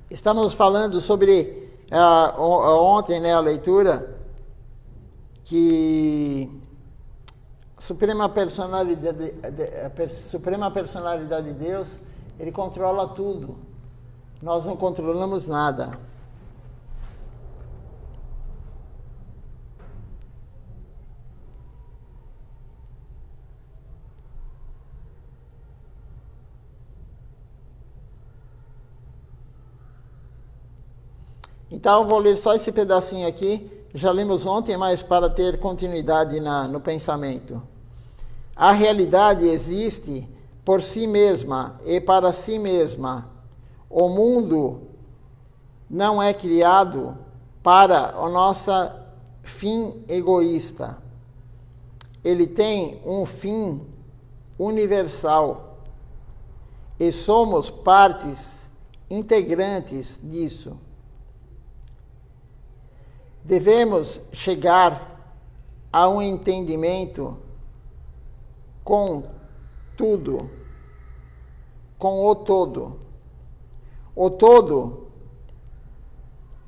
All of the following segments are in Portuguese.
Estamos falando sobre, ontem, a leitura, que a Suprema Personalidade de Deus, Ele controla tudo. Nós não controlamos nada. Então, eu vou ler só esse pedacinho aqui. Já lemos ontem, mas para ter continuidade no pensamento. A realidade existe por si mesma e para si mesma. O mundo não é criado para o nosso fim egoísta. Ele tem um fim universal. E somos partes integrantes disso. Devemos chegar a um entendimento com tudo, com o todo. O todo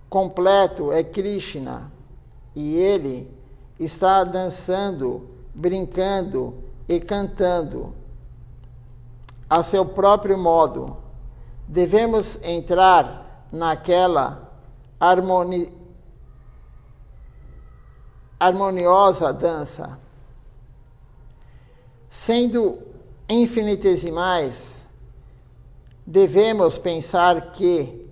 completo é Krishna, e ele está dançando, brincando e cantando a seu próprio modo. Devemos entrar naquela harmoniosa dança. Sendo infinitesimais, devemos pensar que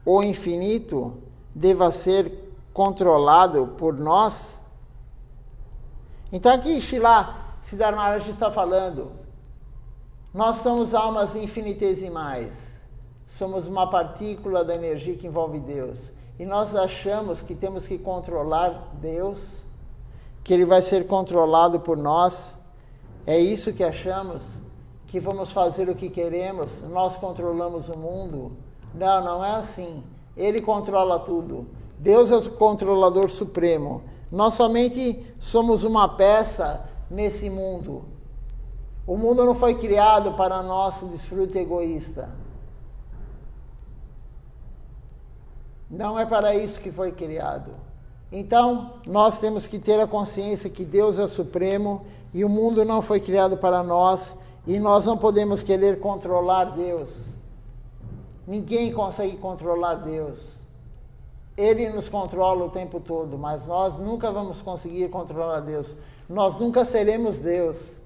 o infinito deva ser controlado por nós? Então aqui Srila Siddhar Maharaj está falando, nós somos almas infinitesimais, somos uma partícula da energia que envolve Deus. E nós achamos que temos que controlar Deus, que Ele vai ser controlado por nós. É isso que achamos? Que vamos fazer o que queremos? Nós controlamos o mundo? Não, não é assim. Ele controla tudo. Deus é o controlador supremo. Nós somente somos uma peça nesse mundo. O mundo não foi criado para nosso desfrute egoísta. Não é para isso que foi criado. Então, nós temos que ter a consciência que Deus é supremo e o mundo não foi criado para nós e nós não podemos querer controlar Deus. Ninguém consegue controlar Deus. Ele nos controla o tempo todo, mas nós nunca vamos conseguir controlar Deus. Nós nunca seremos Deus.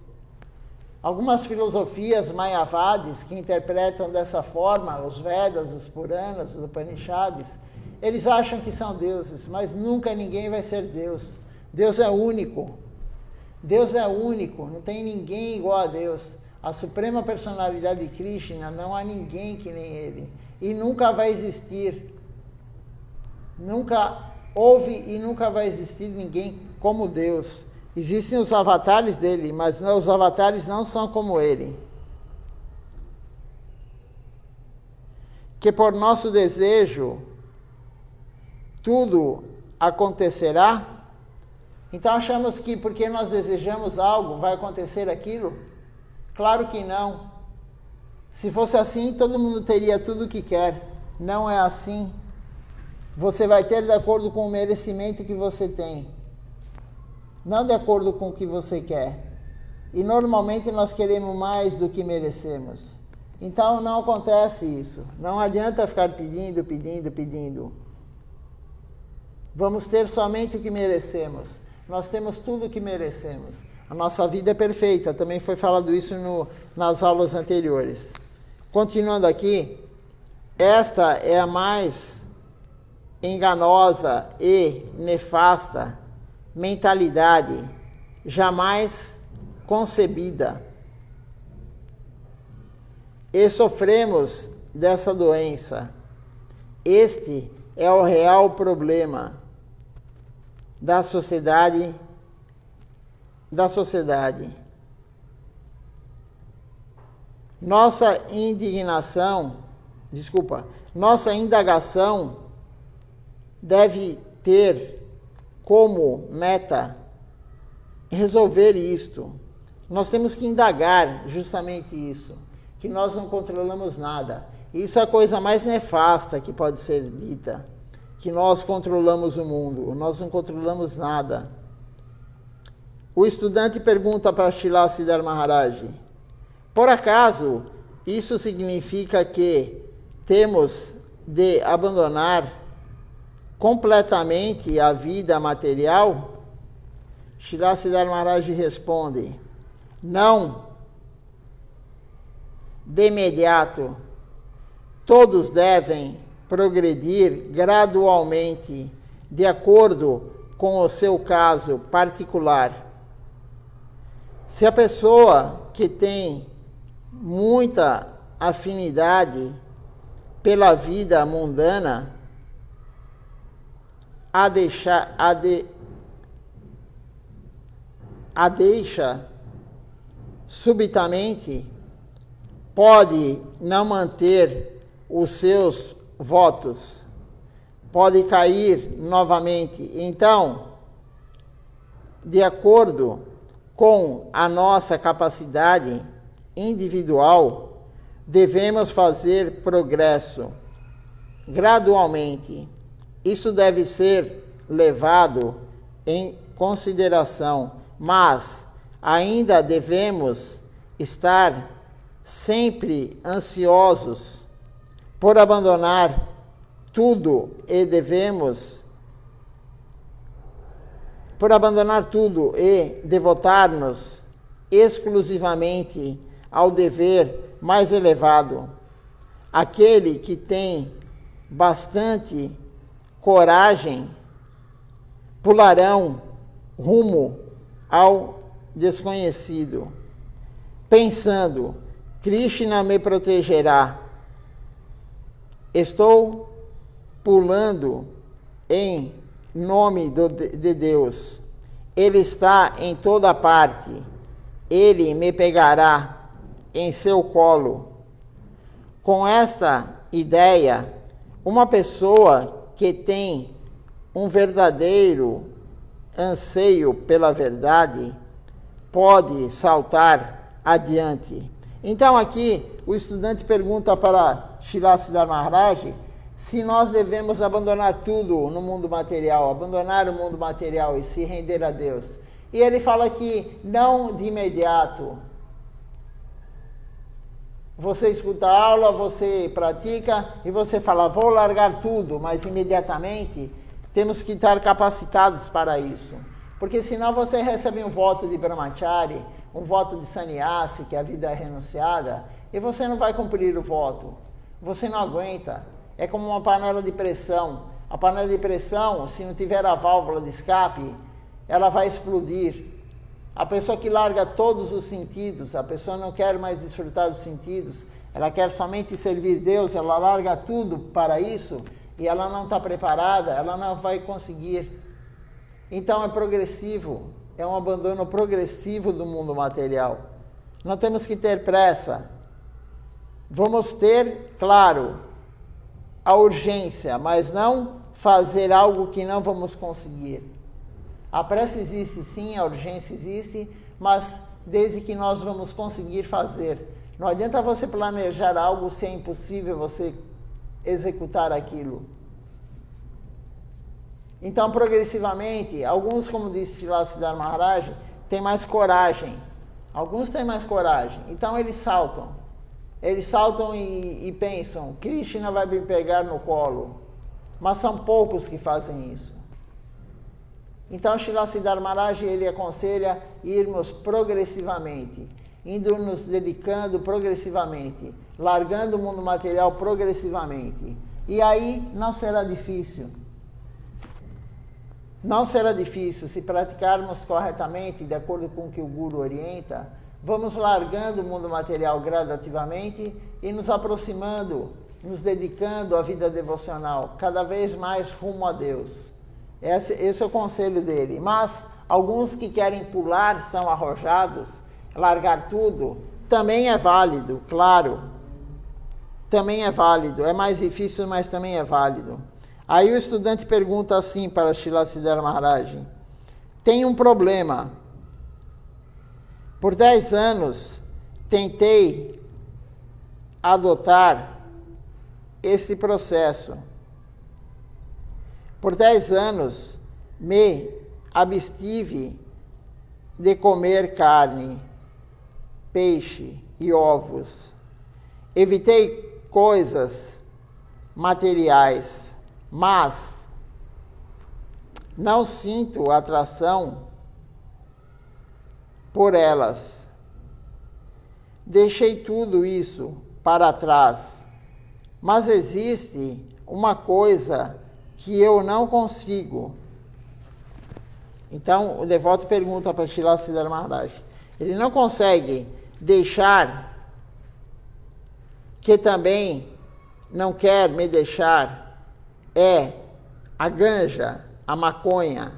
Algumas filosofias mayavadis que interpretam dessa forma os Vedas, os Puranas, os Upanishads, eles acham que são deuses, mas nunca ninguém vai ser Deus. Deus é único. Deus é único, não tem ninguém igual a Deus. A Suprema Personalidade de Krishna, não há ninguém que nem Ele. E nunca vai existir. Nunca houve e nunca vai existir ninguém como Deus. Existem os avatares dele, mas os avatares não são como Ele. Que por nosso desejo tudo acontecerá? Então achamos que porque nós desejamos algo, vai acontecer aquilo? Claro que não. Se fosse assim, todo mundo teria tudo o que quer. Não é assim. Você vai ter de acordo com o merecimento que você tem. Não de acordo com o que você quer. E normalmente nós queremos mais do que merecemos. Então não acontece isso. Não adianta ficar pedindo. Vamos ter somente o que merecemos. Nós temos tudo o que merecemos. A nossa vida é perfeita. Também foi falado isso nas aulas anteriores. Continuando aqui, esta é a mais enganosa e nefasta mentalidade jamais concebida. E sofremos dessa doença. Este é o real problema da sociedade. Nossa indagação deve ter como meta resolver isto. Nós temos que indagar justamente isso, que nós não controlamos nada. Isso é a coisa mais nefasta que pode ser dita, que nós controlamos o mundo. Nós não controlamos nada. O estudante pergunta para Srila Siddhar Maharaj: por acaso isso significa que temos de abandonar completamente a vida material? Srila Siddhar Maharaj responde: não, de imediato. Todos devem progredir gradualmente, de acordo com o seu caso particular. Se a pessoa que tem muita afinidade pela vida mundana a deixa subitamente, pode não manter os seus votos, pode cair novamente. Então, de acordo com a nossa capacidade individual, devemos fazer progresso gradualmente. Isso deve ser levado em consideração, mas ainda devemos estar sempre ansiosos por abandonar tudo e devotar-nos exclusivamente ao dever mais elevado. Aquele que tem bastante coragem pularão rumo ao desconhecido, pensando: Krishna me protegerá. Estou pulando em nome de Deus. Ele está em toda parte. Ele me pegará em seu colo. Com esta ideia, uma pessoa que tem um verdadeiro anseio pela verdade pode saltar adiante. Então aqui o estudante pergunta para Srila Siddhar Maharaj se nós devemos abandonar tudo no mundo material, abandonar o mundo material e se render a Deus. E ele fala que não de imediato. Você escuta a aula, você pratica e você fala: vou largar tudo, mas imediatamente temos que estar capacitados para isso. Porque senão você recebe um voto de brahmachari, um voto de sannyasi, que a vida é renunciada, e você não vai cumprir o voto. Você não aguenta. É como uma panela de pressão. A panela de pressão, se não tiver a válvula de escape, ela vai explodir. A pessoa que larga todos os sentidos, a pessoa não quer mais desfrutar dos sentidos, ela quer somente servir Deus, ela larga tudo para isso, e ela não está preparada, ela não vai conseguir. Então é progressivo, é um abandono progressivo do mundo material. Não temos que ter pressa. Vamos ter, claro, a urgência, mas não fazer algo que não vamos conseguir. A pressa existe sim, a urgência existe, mas desde que nós vamos conseguir fazer. Não adianta você planejar algo se é impossível você executar aquilo. Então, progressivamente, alguns, como disse Srila Siddhar Maharaj, têm mais coragem. Alguns têm mais coragem. Então, eles saltam. Eles saltam e pensam: Krishna vai me pegar no colo. Mas são poucos que fazem isso. Então, Srila Siddhar Maharaj, ele aconselha irmos progressivamente, indo nos dedicando progressivamente, largando o mundo material progressivamente. E aí não será difícil. Não será difícil se praticarmos corretamente, de acordo com o que o Guru orienta. Vamos largando o mundo material gradativamente e nos aproximando, nos dedicando à vida devocional, cada vez mais rumo a Deus. Esse é o conselho dele. Mas alguns que querem pular, são arrojados, largar tudo, também é válido, claro. Também é válido. É mais difícil, mas também é válido. Aí o estudante pergunta assim para Srila Siddhar Maharaj: tem um problema. Por 10 anos tentei adotar esse processo. Por 10 anos me abstive de comer carne, peixe e ovos. Evitei coisas materiais, mas não sinto atração por elas. Deixei tudo isso para trás, mas existe uma coisa que eu não consigo. Então, o devoto pergunta para Srila Siddhar Maharaj. Ele não consegue deixar, que também não quer me deixar, é a ganja, a maconha.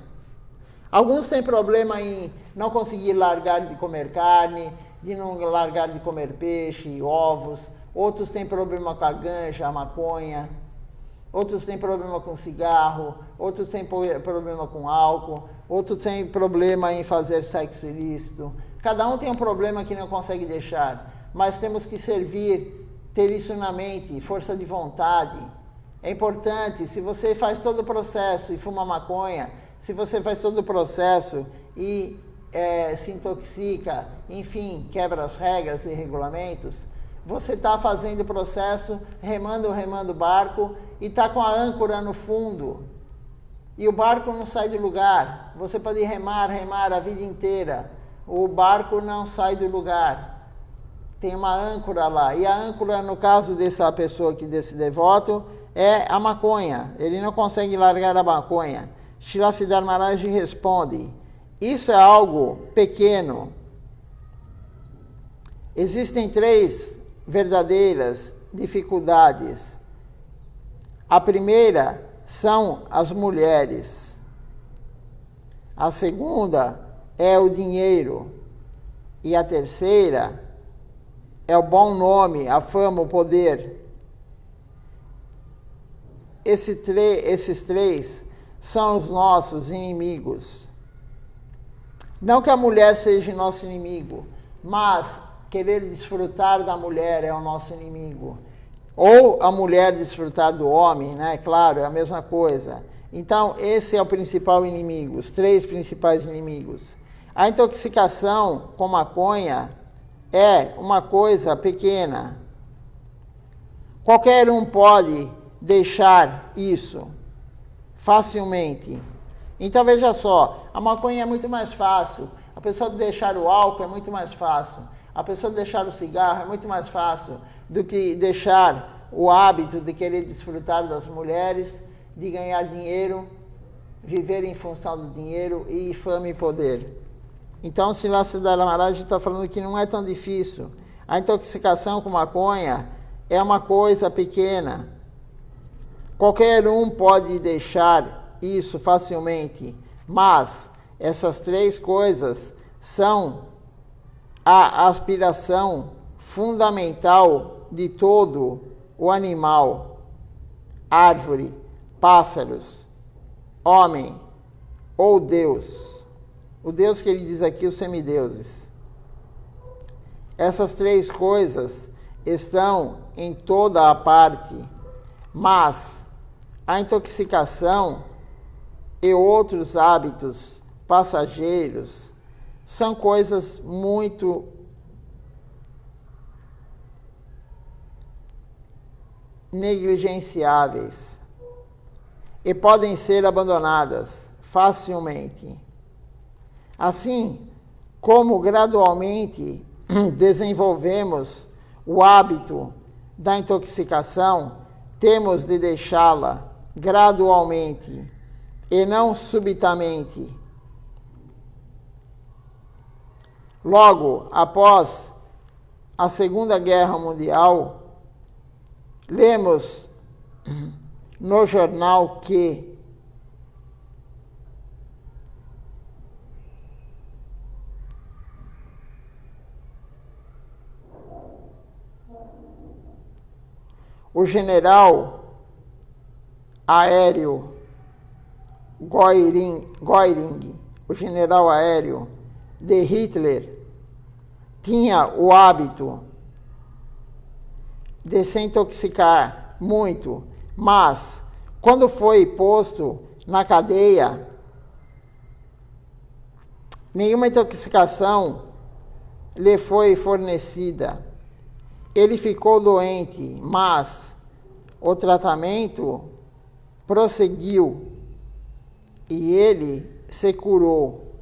Alguns têm problema em não conseguir largar de comer carne, de não largar de comer peixe e ovos. Outros têm problema com a ganja, a maconha. Outros têm problema com cigarro. Outros têm problema com álcool. Outros têm problema em fazer sexo ilícito. Cada um tem um problema que não consegue deixar. Mas temos que servir, ter isso na mente, força de vontade. É importante, se você faz todo o processo e fuma maconha, se você faz todo o processo e se intoxica, enfim, quebra as regras e regulamentos, você está fazendo o processo, remando o barco e está com a âncora no fundo. E o barco não sai do lugar. Você pode remar a vida inteira. O barco não sai do lugar. Tem uma âncora lá. E a âncora, no caso dessa pessoa aqui, desse devoto, é a maconha. Ele não consegue largar a maconha. Srila Siddhar Maharaj responde: isso é algo pequeno. Existem 3 verdadeiras dificuldades. A primeira são as mulheres. A segunda é o dinheiro. E a terceira é o bom nome, a fama, o poder. Esses 3 são os nossos inimigos. Não que a mulher seja nosso inimigo, mas querer desfrutar da mulher é o nosso inimigo. Ou a mulher desfrutar do homem, né? Claro, é a mesma coisa. Então, esse é o principal inimigo, os 3 principais inimigos. A intoxicação com maconha é uma coisa pequena. Qualquer um pode deixar isso facilmente. Então, veja só, a maconha é muito mais fácil. A pessoa deixar o álcool é muito mais fácil. A pessoa deixar o cigarro é muito mais fácil do que deixar o hábito de querer desfrutar das mulheres, de ganhar dinheiro, viver em função do dinheiro e fama e poder. Então, Srila Siddhar Maharaj está falando que não é tão difícil. A intoxicação com maconha é uma coisa pequena. Qualquer um pode deixar isso facilmente, mas essas 3 coisas são a aspiração fundamental de todo o animal, árvore, pássaros, homem ou Deus. O Deus que ele diz aqui, os semideuses. Essas 3 coisas estão em toda a parte, mas a intoxicação e outros hábitos passageiros são coisas muito negligenciáveis e podem ser abandonadas facilmente. Assim como gradualmente desenvolvemos o hábito da intoxicação, temos de deixá-la gradualmente e não subitamente. Logo após a Segunda Guerra Mundial, lemos no jornal que o general aéreo Göring, o general aéreo de Hitler, tinha o hábito de se intoxicar largar muito, mas quando foi posto na cadeia, nenhuma intoxicação lhe foi fornecida. Ele ficou doente, mas o tratamento prosseguiu e ele se curou.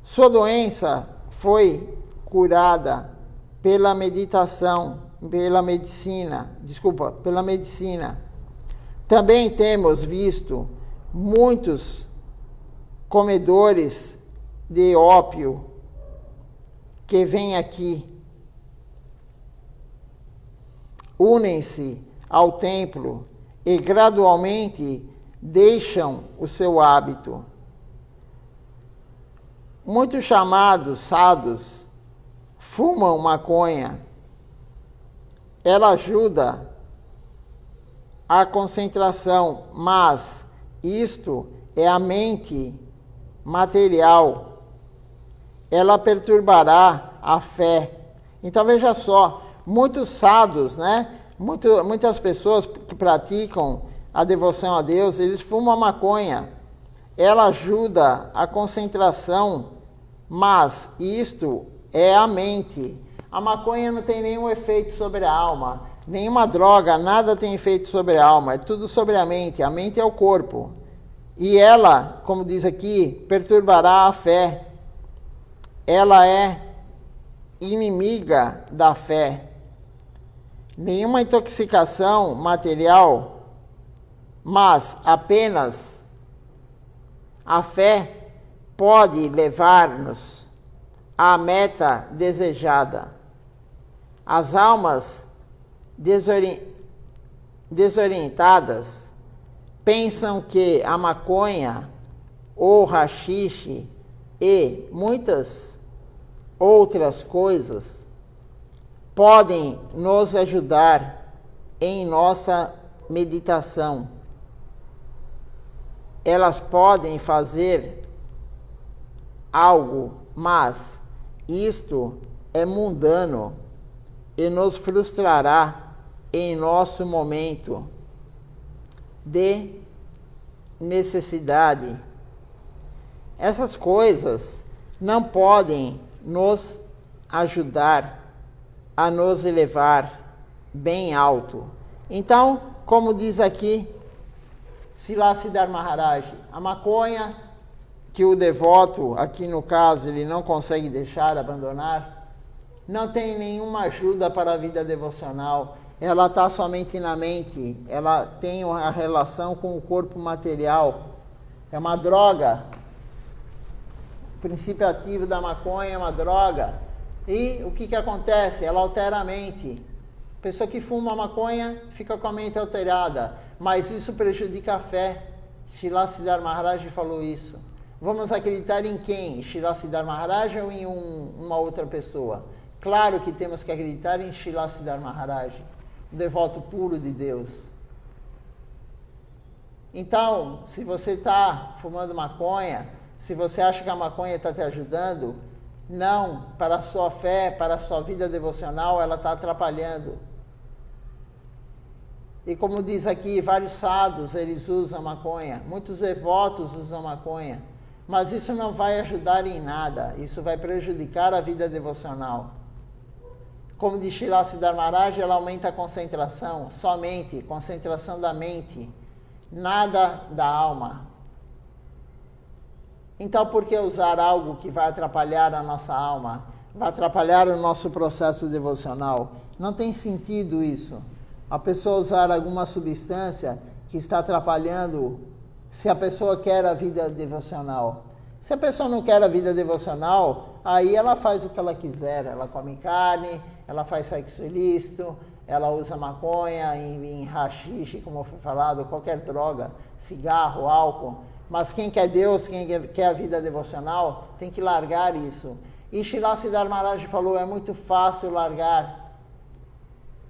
Sua doença foi curada pela pela medicina. Também temos visto muitos comedores de ópio que vêm aqui, unem-se ao templo e gradualmente deixam o seu hábito. Muitos chamados sadhus fumam maconha. Ela ajuda a concentração, mas isto é a mente material. Ela perturbará a fé. Então veja só, muitos sadhus, né? Muitas pessoas que praticam a devoção a Deus, eles fumam maconha. Ela ajuda a concentração, mas isto é a mente. A maconha não tem nenhum efeito sobre a alma, nenhuma droga, nada tem efeito sobre a alma, é tudo sobre a mente é o corpo. E ela, como diz aqui, perturbará a fé. Ela é inimiga da fé. Nenhuma intoxicação material, mas apenas a fé pode levar-nos à meta desejada. As almas desorientadas pensam que a maconha, o haxixe e muitas outras coisas podem nos ajudar em nossa meditação. Elas podem fazer algo, mas isto é mundano e nos frustrará em nosso momento de necessidade. Essas coisas não podem nos ajudar a nos elevar bem alto. Então, como diz aqui Srila Siddhar Maharaj, a maconha que o devoto, aqui no caso, ele não consegue deixar, abandonar, não tem nenhuma ajuda para a vida devocional. Ela está somente na mente, ela tem uma relação com o corpo material. É uma droga. O princípio ativo da maconha é uma droga. E o que acontece? Ela altera a mente. A pessoa que fuma maconha fica com a mente alterada, mas isso prejudica a fé. Srila Siddhar Maharaj falou isso. Vamos acreditar em quem? Srila Siddhar Maharaj ou em uma outra pessoa? Claro que temos que acreditar em Srila Siddhar Maharaj, o devoto puro de Deus. Então, se você está fumando maconha, se você acha que a maconha está te ajudando, não, para a sua fé, para a sua vida devocional, ela está atrapalhando. E como diz aqui, vários sadhus, eles usam maconha, muitos devotos usam maconha, mas isso não vai ajudar em nada, isso vai prejudicar a vida devocional. Como diz Srila Siddhar Maharaj, ela aumenta a concentração, somente concentração da mente, nada da alma. Então, por que usar algo que vai atrapalhar a nossa alma, vai atrapalhar o nosso processo devocional? Não tem sentido isso. A pessoa usar alguma substância que está atrapalhando, se a pessoa quer a vida devocional. Se a pessoa não quer a vida devocional, aí ela faz o que ela quiser. Ela come carne, ela faz sexo ilícito, ela usa maconha, em haxixe, como foi falado, qualquer droga, cigarro, álcool. Mas quem quer Deus, quem quer a vida devocional, tem que largar isso. E Srila Siddhar Maharaj falou, é muito fácil largar.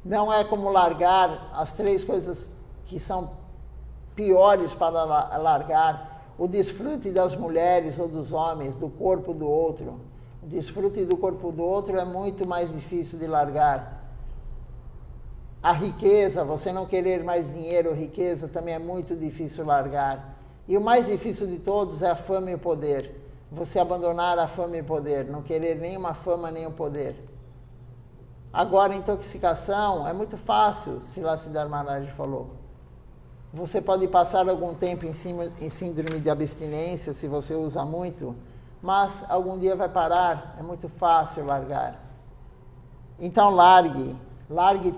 Não é como largar as 3 coisas que são piores para largar. O desfrute das mulheres ou dos homens, do corpo do outro. O desfrute do corpo do outro é muito mais difícil de largar. A riqueza, você não querer mais dinheiro ou riqueza, também é muito difícil largar. E o mais difícil de todos é a fama e o poder. Você abandonar a fama e o poder, não querer nenhuma fama nem o poder. Agora, a intoxicação é muito fácil, Srila Siddhar Maharaj falou. Você pode passar algum tempo em síndrome de abstinência, se você usa muito, mas algum dia vai parar, é muito fácil largar. Então largue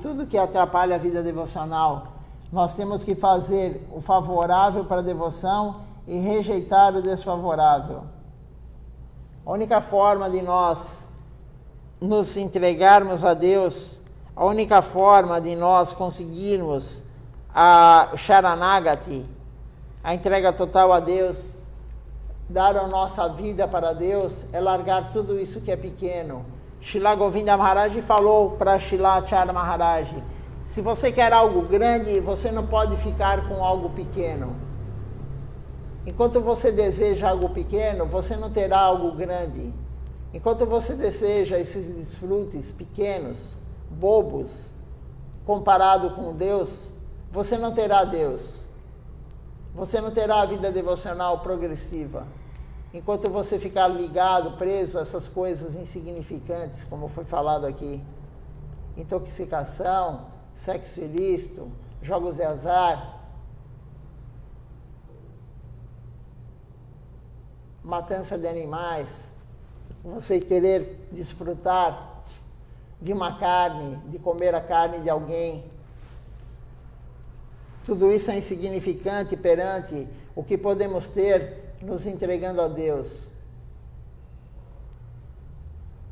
tudo que atrapalha a vida devocional. Nós temos que fazer o favorável para a devoção e rejeitar o desfavorável. A única forma de nós nos entregarmos a Deus, a única forma de nós conseguirmos a Sharanagati, a entrega total a Deus, dar a nossa vida para Deus, é largar tudo isso que é pequeno. Srila Govinda Maharaj falou para Srila Acharya Maharaj, se você quer algo grande, você não pode ficar com algo pequeno. Enquanto você deseja algo pequeno, você não terá algo grande. Enquanto você deseja esses desfrutes pequenos, bobos, comparado com Deus, você não terá Deus. Você não terá a vida devocional progressiva. Enquanto você ficar ligado, preso a essas coisas insignificantes, como foi falado aqui. Intoxicação, sexo ilícito, jogos de azar, matança de animais, você querer desfrutar de uma carne, de comer a carne de alguém. Tudo isso é insignificante perante o que podemos ter nos entregando a Deus.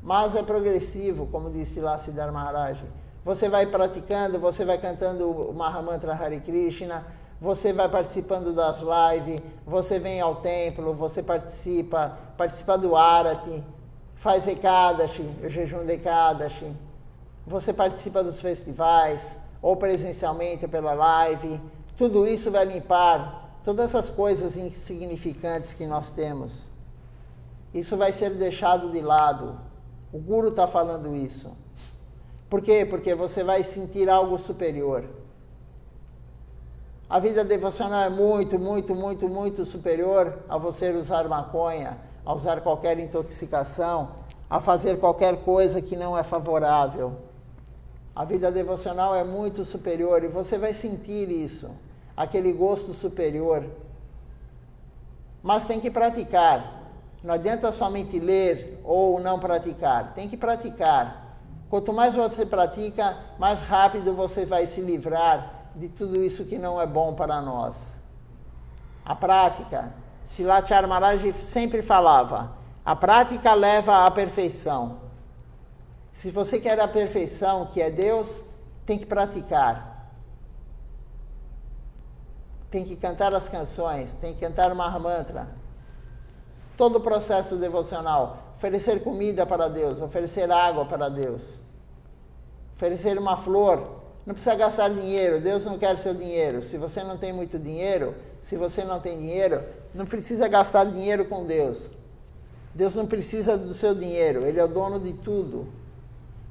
Mas é progressivo, como disse lá Siddhar Maharaj. Você vai praticando, você vai cantando o Mahamantra Hare Krishna, você vai participando das lives, você vem ao templo, você participa do Arati, faz Ekadashi, o jejum de Ekadashi, você participa dos festivais, ou presencialmente pela live. Tudo isso vai limpar todas essas coisas insignificantes que nós temos. Isso vai ser deixado de lado. O Guru está falando isso. Por quê? Porque você vai sentir algo superior. A vida devocional é muito superior a você usar maconha, a usar qualquer intoxicação, a fazer qualquer coisa que não é favorável. A vida devocional é muito superior e você vai sentir isso, aquele gosto superior. Mas tem que praticar. Não adianta somente ler ou não praticar. Tem que praticar. Quanto mais você pratica, mais rápido você vai se livrar de tudo isso que não é bom para nós. A prática, Srila Acharya Maharaj sempre falava, a prática leva à perfeição. Se você quer a perfeição, que é Deus, tem que praticar. Tem que cantar as canções, tem que cantar o Mahamantra. Todo o processo devocional, oferecer comida para Deus, oferecer água para Deus, oferecer uma flor. Não precisa gastar dinheiro, Deus não quer seu dinheiro. Se você não tem muito dinheiro, se você não tem dinheiro, não precisa gastar dinheiro com Deus. Deus não precisa do seu dinheiro, Ele é o dono de tudo.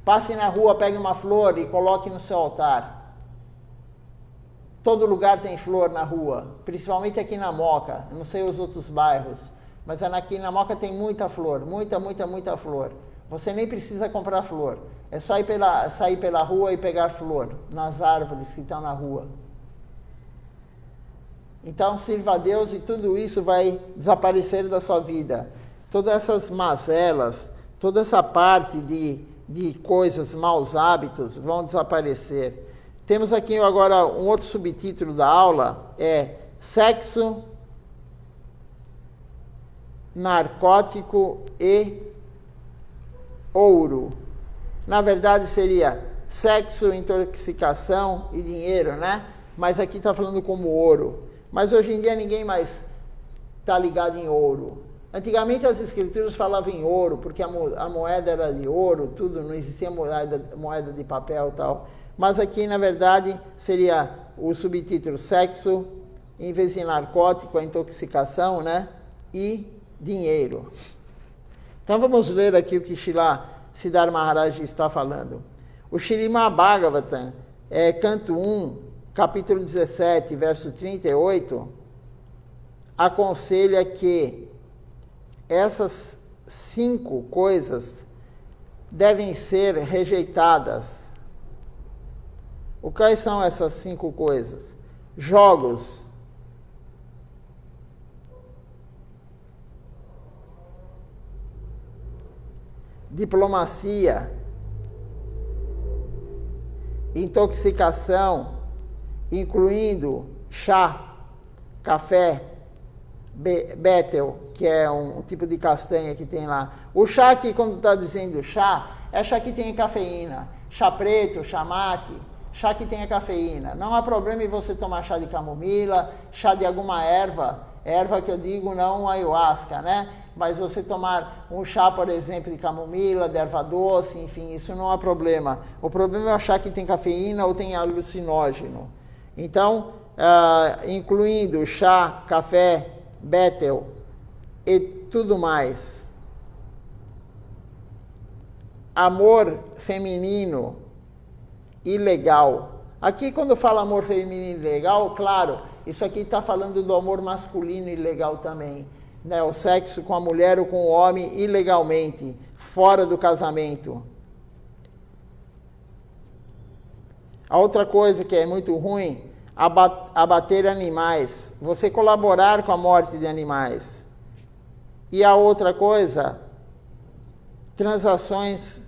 Passe na rua, pegue uma flor e coloque no seu altar. Todo lugar tem flor na rua, principalmente aqui na Moca. Eu não sei os outros bairros, mas aqui na Moca tem muita flor, muita flor. Você nem precisa comprar flor. É só sair pela rua e pegar flor nas árvores que estão na rua. Então sirva a Deus e tudo isso vai desaparecer da sua vida. Todas essas mazelas, toda essa parte de coisas, maus hábitos vão desaparecer. Temos aqui agora um outro subtítulo da aula, é Sexo, Narcótico e Ouro. Na verdade seria sexo, intoxicação e dinheiro, né? Mas aqui está falando como ouro. Mas hoje em dia ninguém mais está ligado em ouro. Antigamente as escrituras falavam em ouro, porque a moeda era de ouro, tudo, não existia moeda de papel e tal. Mas aqui, na verdade, seria o subtítulo sexo, em vez de narcótico, a intoxicação, né? E dinheiro. Então vamos ler aqui o que Srila Siddhar Maharaj está falando. O Śrīmad Bhagavatam Canto 1, capítulo 17, verso 38, aconselha que essas 5 coisas devem ser rejeitadas. O que são essas 5 coisas? Jogos, diplomacia, intoxicação, incluindo chá, café, Betel, que é um tipo de castanha que tem lá. O chá aqui, quando está dizendo chá, é chá que tem cafeína. Chá preto, chá mate, chá que tenha cafeína. Não há problema em você tomar chá de camomila, chá de alguma erva que eu digo não ayahuasca, né? Mas você tomar um chá, por exemplo, de camomila, de erva doce, enfim, isso não há problema. O problema é o chá que tem cafeína ou tem alucinógeno. Então, incluindo chá, café, Betel e tudo mais. Amor feminino ilegal. Aqui, quando fala amor feminino ilegal, claro, isso aqui está falando do amor masculino ilegal também. Né? O sexo com a mulher ou com o homem ilegalmente, fora do casamento. A outra coisa que é muito ruim, abater animais. Você colaborar com a morte de animais. E a outra coisa, transações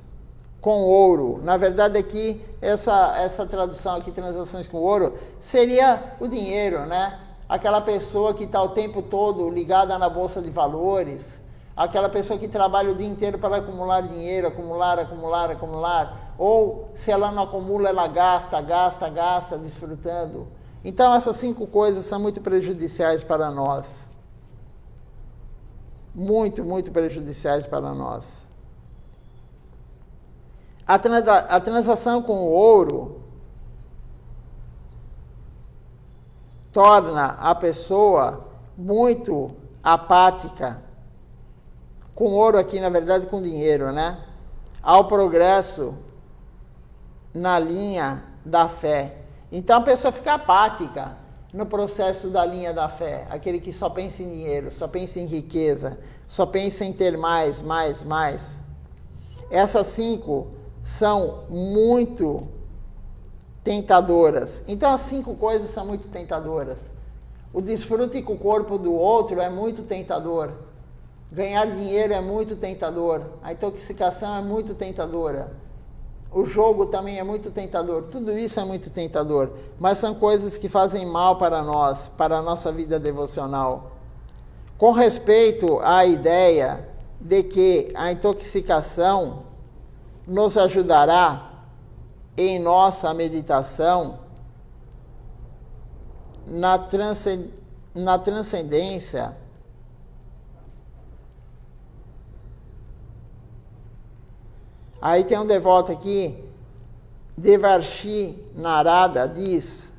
com ouro. Na verdade, aqui, essa tradução aqui, transações com ouro, seria o dinheiro, né? Aquela pessoa que está o tempo todo ligada na bolsa de valores, aquela pessoa que trabalha o dia inteiro para acumular dinheiro, acumular, ou se ela não acumula, ela gasta, desfrutando. Então, essas 5 coisas são muito prejudiciais para nós. Muito, muito prejudiciais para nós. A transação com o ouro torna a pessoa muito apática. Com ouro aqui, na verdade, com dinheiro, né? Ao progresso na linha da fé. Então a pessoa fica apática no processo da linha da fé. Aquele que só pensa em dinheiro, só pensa em riqueza, só pensa em ter mais. Essas 5 são muito tentadoras. Então as 5 coisas são muito tentadoras. O desfrute com o corpo do outro é muito tentador. Ganhar dinheiro é muito tentador. A intoxicação é muito tentadora. O jogo também é muito tentador. Tudo isso é muito tentador. Mas são coisas que fazem mal para nós, para a nossa vida devocional. Com respeito à ideia de que a intoxicação nos ajudará em nossa meditação na transcendência, aí tem um devoto aqui, Devarshi Narada, diz,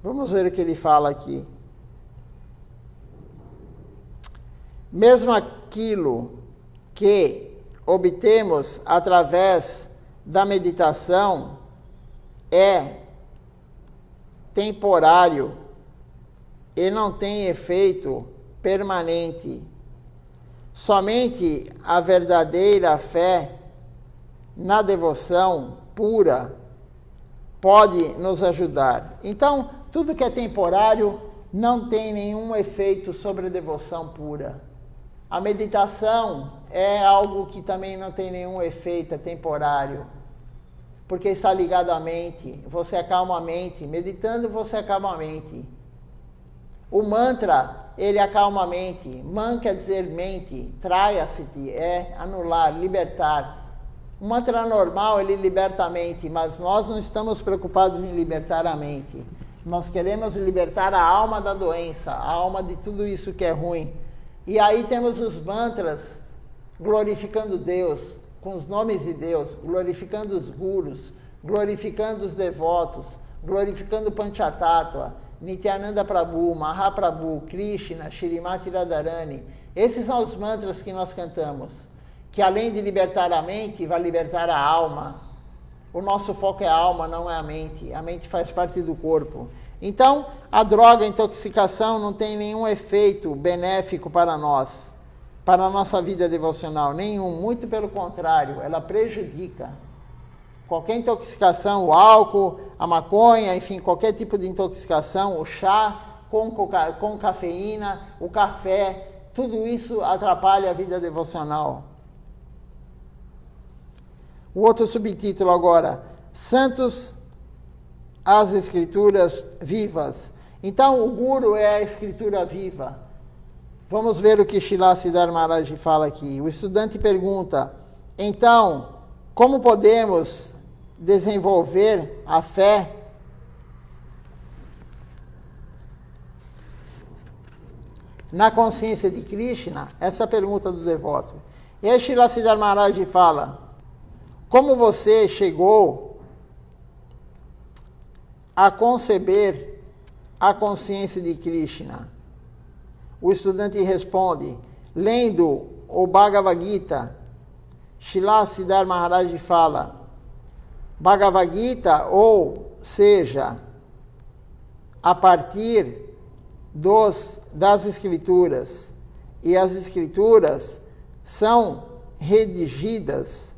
vamos ver o que ele fala aqui. Mesmo aquilo que obtemos através da meditação é temporário e não tem efeito permanente. Somente a verdadeira fé na devoção pura pode nos ajudar. Então, tudo que é temporário não tem nenhum efeito sobre a devoção pura. A meditação é algo que também não tem nenhum efeito, é temporário. Porque está ligado à mente, você acalma a mente. Meditando, você acalma a mente. O mantra, ele acalma a mente. Man quer dizer mente, traia-se-te, é anular, libertar. O mantra normal, ele liberta a mente, mas nós não estamos preocupados em libertar a mente. Nós queremos libertar a alma da doença, a alma de tudo isso que é ruim. E aí temos os mantras glorificando Deus, com os nomes de Deus, glorificando os gurus, glorificando os devotos, glorificando Panchatattva, Nityananda Prabhu, Mahaprabhu, Krishna, Shrimati Radharani. Esses são os mantras que nós cantamos, que além de libertar a mente, vai libertar a alma. o nosso foco é a alma, não é a mente faz parte do corpo. Então, a droga, a intoxicação não tem nenhum efeito benéfico para nós, para a nossa vida devocional, nenhum, muito pelo contrário, ela prejudica. Qualquer intoxicação, o álcool, a maconha, enfim, qualquer tipo de intoxicação, o chá com cafeína, o café, tudo isso atrapalha a vida devocional. O outro subtítulo agora, Santos, as Escrituras Vivas. Então, o Guru é a Escritura viva. Vamos ver o que Srila Siddhar Maharaj fala aqui. O estudante pergunta, então, como podemos desenvolver a fé na consciência de Krishna? Essa é a pergunta do devoto. E aí Srila Siddhar Maharaj fala, como você chegou a conceber a consciência de Krishna? O estudante responde, lendo o Bhagavad Gita. Srila Siddhar Maharaj fala, Bhagavad Gita, ou seja, a partir das Escrituras, e as Escrituras são redigidas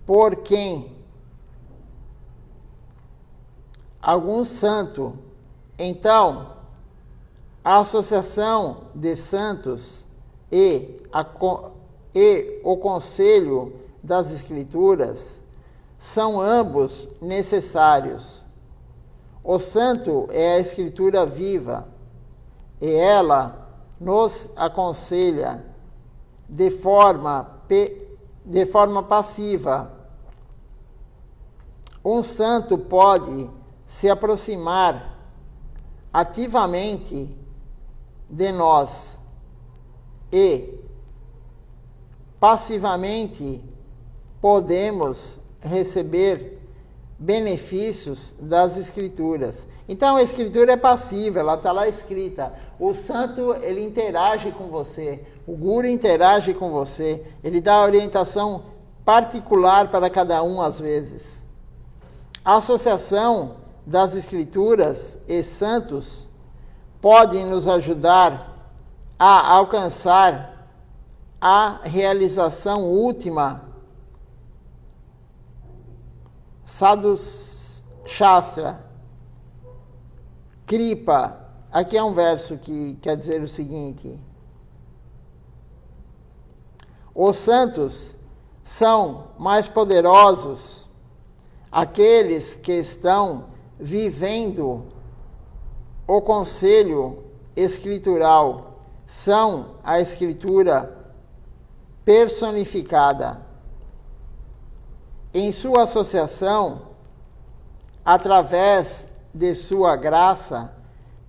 por quem? Algum santo. Então, a associação de santos e o conselho das Escrituras são ambos necessários. O santo é a Escritura viva e ela nos aconselha de forma passiva. Um santo pode se aproximar ativamente de nós e passivamente podemos receber benefícios das Escrituras. Então a Escritura é passiva, ela está lá escrita. O santo, ele interage com você, o Guru interage com você, ele dá orientação particular para cada um às vezes. A associação das Escrituras e santos pode nos ajudar a alcançar a realização última Sadhu Shastra, Kripa. Aqui é um verso que quer dizer o seguinte: os santos são mais poderosos aqueles que estão vivendo o conselho escritural, são a Escritura personificada. Em sua associação, através de sua graça,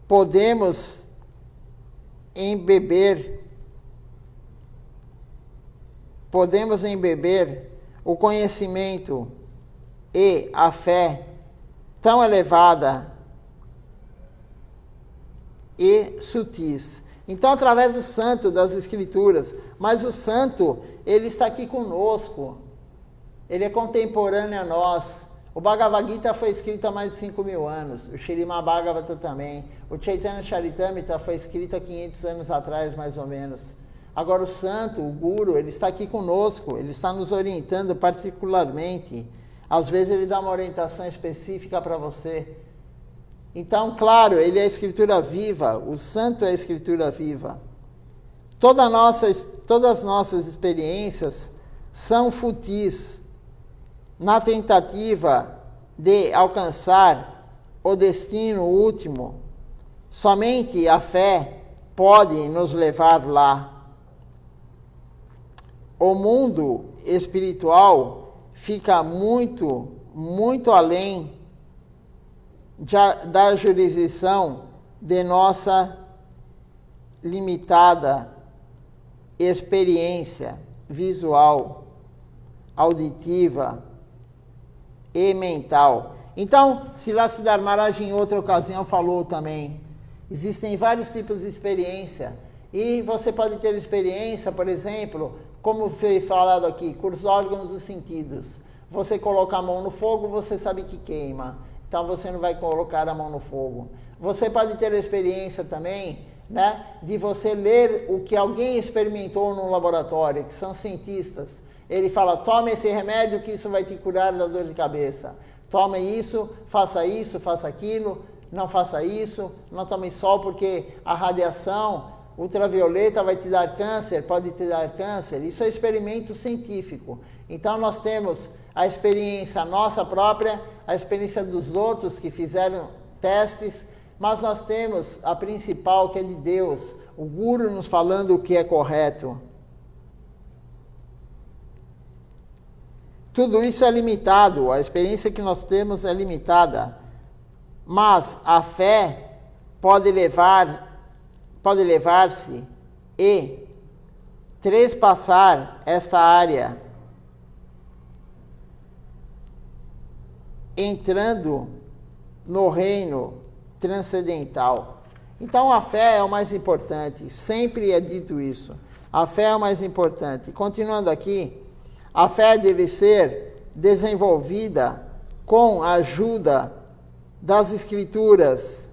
podemos embeber o conhecimento e a fé tão elevada e sutis. Então, através do santo das Escrituras, mas o santo, ele está aqui conosco, ele é contemporâneo a nós. O Bhagavad Gita foi escrito há mais de 5.000 anos, o Śrīmad Bhagavata também, o Chaitanya Charitamrita foi escrito há 500 anos atrás, mais ou menos. Agora o santo, o Guru, ele está aqui conosco, ele está nos orientando particularmente. Às vezes ele dá uma orientação específica para você. Então, claro, ele é a Escritura viva, o santo é a Escritura viva. Todas as nossas experiências são futis na tentativa de alcançar o destino último. Somente a fé pode nos levar lá. O mundo espiritual fica muito, muito além da jurisdição de nossa limitada experiência visual, auditiva e mental. Então, Srila Siddhar Maharaj em outra ocasião falou também, existem vários tipos de experiência e você pode ter experiência, por exemplo, como foi falado aqui, com os órgãos dos sentidos. você coloca a mão no fogo, você sabe que queima. Então você não vai colocar a mão no fogo. Você pode ter a experiência também, né, de você ler o que alguém experimentou no laboratório, que são cientistas. Ele fala, tome esse remédio que isso vai te curar da dor de cabeça. Tome isso, faça aquilo, não faça isso, não tome sol porque a radiação ultravioleta vai te dar câncer, pode te dar câncer. Isso é experimento científico. Então nós temos a experiência nossa própria, a experiência dos outros que fizeram testes, mas nós temos a principal, que é de Deus, o guru nos falando o que é correto. Tudo isso é limitado, a experiência que nós temos é limitada, mas a fé pode levar-se e trespassar esta área, entrando no reino transcendental. Então a fé é o mais importante, sempre é dito isso. A fé é o mais importante. Continuando aqui, a fé deve ser desenvolvida com a ajuda das Escrituras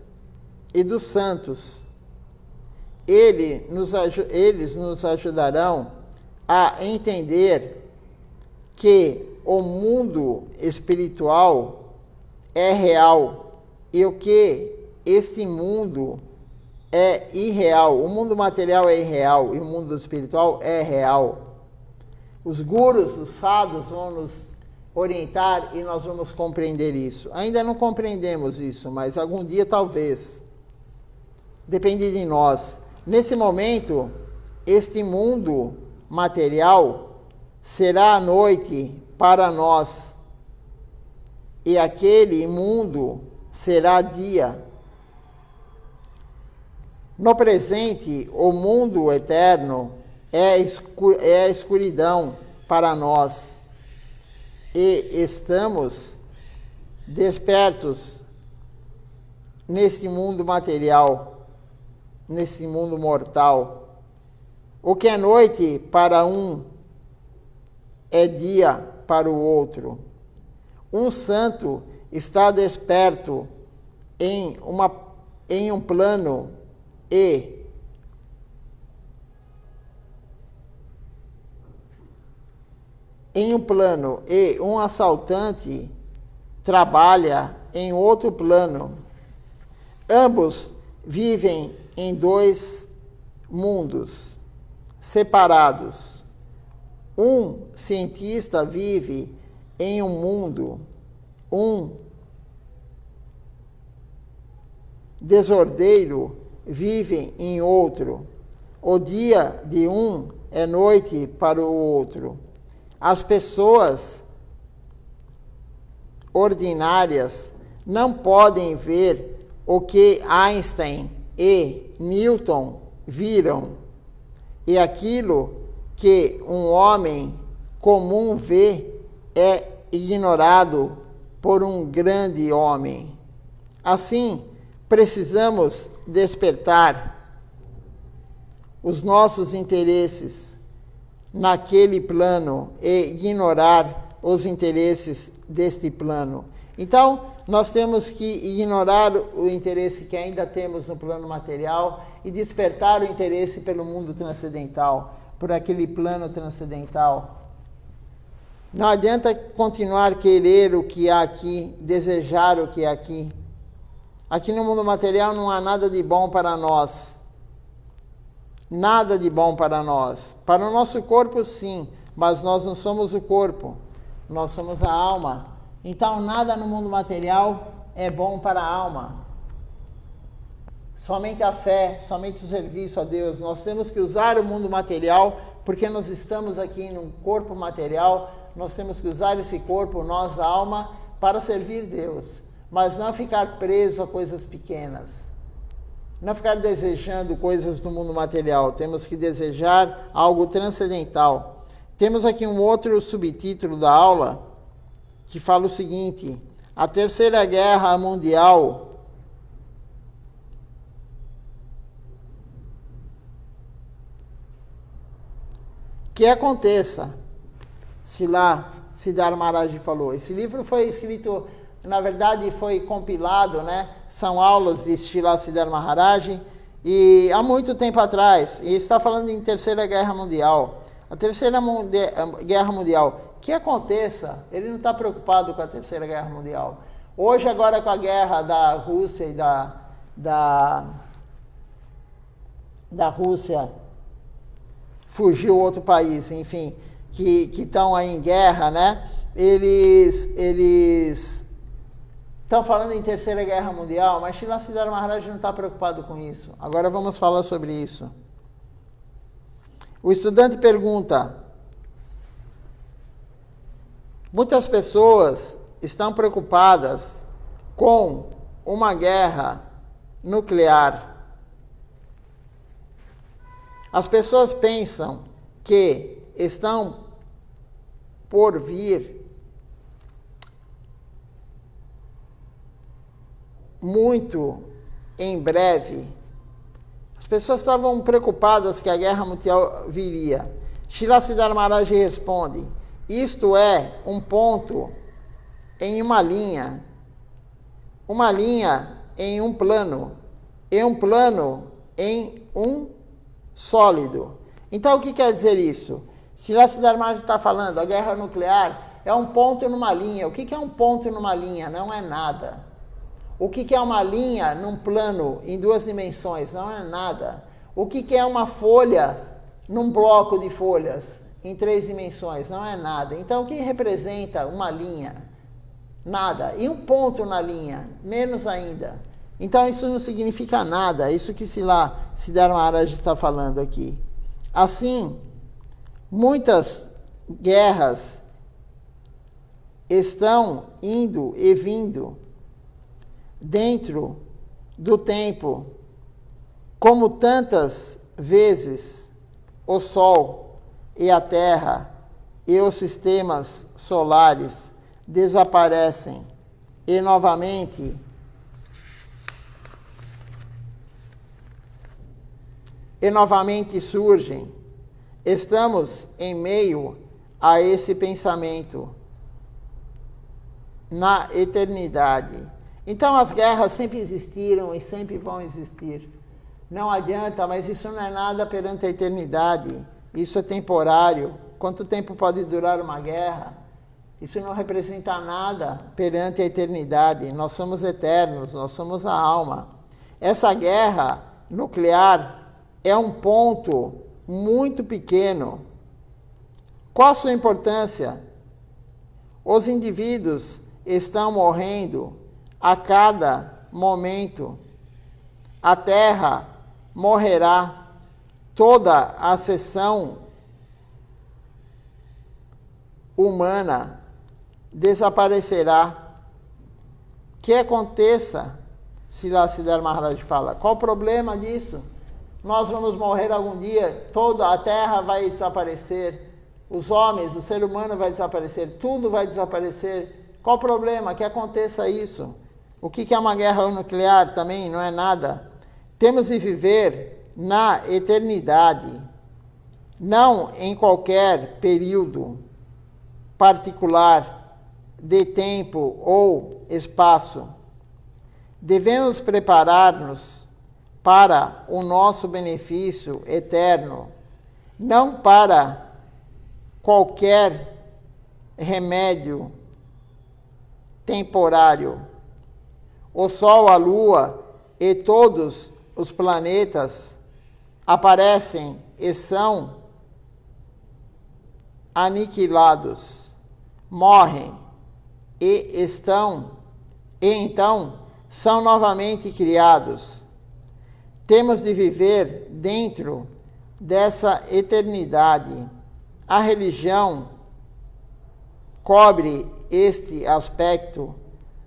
e dos santos. Eles nos ajudarão a entender que o mundo espiritual é real e o que este mundo é irreal. O mundo material é irreal e o mundo espiritual é real. Os gurus, os sadhus vão nos orientar e nós vamos compreender isso. Ainda não compreendemos isso, mas algum dia talvez. Depende de nós. Nesse momento, este mundo material será a noite para nós, e aquele mundo será dia. No presente, o mundo eterno é a escuridão para nós, e estamos despertos neste mundo material, neste mundo mortal. O que é noite para um é dia para o outro. Um santo está desperto em um plano e um assaltante trabalha em outro plano. Ambos vivem em dois mundos separados. Um cientista vive em um mundo, um desordeiro vive em outro. O dia de um é noite para o outro. As pessoas ordinárias não podem ver o que Einstein e Newton viram, e aquilo que um homem comum vê é ignorado por um grande homem. Assim, precisamos despertar os nossos interesses naquele plano e ignorar os interesses deste plano. Então, nós temos que ignorar o interesse que ainda temos no plano material e despertar o interesse pelo mundo transcendental, por aquele plano transcendental. Não adianta continuar a querer o que há aqui, desejar o que há aqui. Aqui no mundo material não há nada de bom para nós. Nada de bom para nós. Para o nosso corpo, sim, mas nós não somos o corpo. Nós somos a alma. Então, nada no mundo material é bom para a alma. Somente a fé, somente o serviço a Deus. Nós temos que usar o mundo material, porque nós estamos aqui num corpo material. Nós temos que usar esse corpo, nós, a alma, para servir Deus. Mas não ficar preso a coisas pequenas. Não ficar desejando coisas do mundo material. Temos que desejar algo transcendental. Temos aqui um outro subtítulo da aula que fala o seguinte: a Terceira Guerra Mundial que aconteça, se lá Siddhartha Maharaj falou. Esse livro foi escrito, na verdade foi compilado, né? São aulas de Srila Siddhartha Maharaj, e há muito tempo atrás, e está falando em Terceira Guerra Mundial. A Terceira Guerra Mundial, que aconteça, ele não está preocupado com a Terceira Guerra Mundial. Hoje, agora com a guerra da Rússia e da Rússia, fugiu outro país, enfim, que estão aí em guerra, né? Eles estão falando em Terceira Guerra Mundial, mas Srila Siddhartha Maharaj não está preocupado com isso. Agora vamos falar sobre isso. O estudante pergunta: muitas pessoas estão preocupadas com uma guerra nuclear. As pessoas pensam que estão por vir muito em breve. As pessoas estavam preocupadas que a guerra mundial viria. Srila Siddhartha Maharaj responde: isto é um ponto em uma linha em um plano, e um plano em um sólido. Então, o que quer dizer isso? Srila Siddhartha Maharaj está falando, a guerra nuclear é um ponto numa linha. O que é um ponto numa linha? Não é nada. O que é uma linha num plano em duas dimensões? Não é nada. O que é uma folha num bloco de folhas em três dimensões? Não é nada. Então, o que representa uma linha? Nada. E um ponto na linha? Menos ainda. Então, isso não significa nada. Isso que Siddhartha Maharaj está falando aqui. Assim, muitas guerras estão indo e vindo dentro do tempo, como tantas vezes o Sol e a Terra e os sistemas solares desaparecem e novamente surgem. Estamos em meio a esse pensamento na eternidade. Então as guerras sempre existiram e sempre vão existir. Não adianta, mas isso não é nada perante a eternidade. Isso é temporário. Quanto tempo pode durar uma guerra? Isso não representa nada perante a eternidade. Nós somos eternos, nós somos a alma. Essa guerra nuclear é um ponto muito pequeno. Qual a sua importância? Os indivíduos estão morrendo a cada momento. A Terra morrerá. Toda a seção humana desaparecerá. Que aconteça, Srila Siddhartha Maharaj fala. Qual o problema disso? Nós vamos morrer algum dia, toda a Terra vai desaparecer, os homens, o ser humano vai desaparecer, tudo vai desaparecer. Qual o problema? Que aconteça isso. O que é uma guerra nuclear também? Não é nada. Temos de viver na eternidade, não em qualquer período particular de tempo ou espaço. Devemos preparar-nos para o nosso benefício eterno, não para qualquer remédio temporário. O Sol, a Lua e todos os planetas aparecem e são aniquilados, morrem e então são novamente criados. Temos de viver dentro dessa eternidade. A religião cobre este aspecto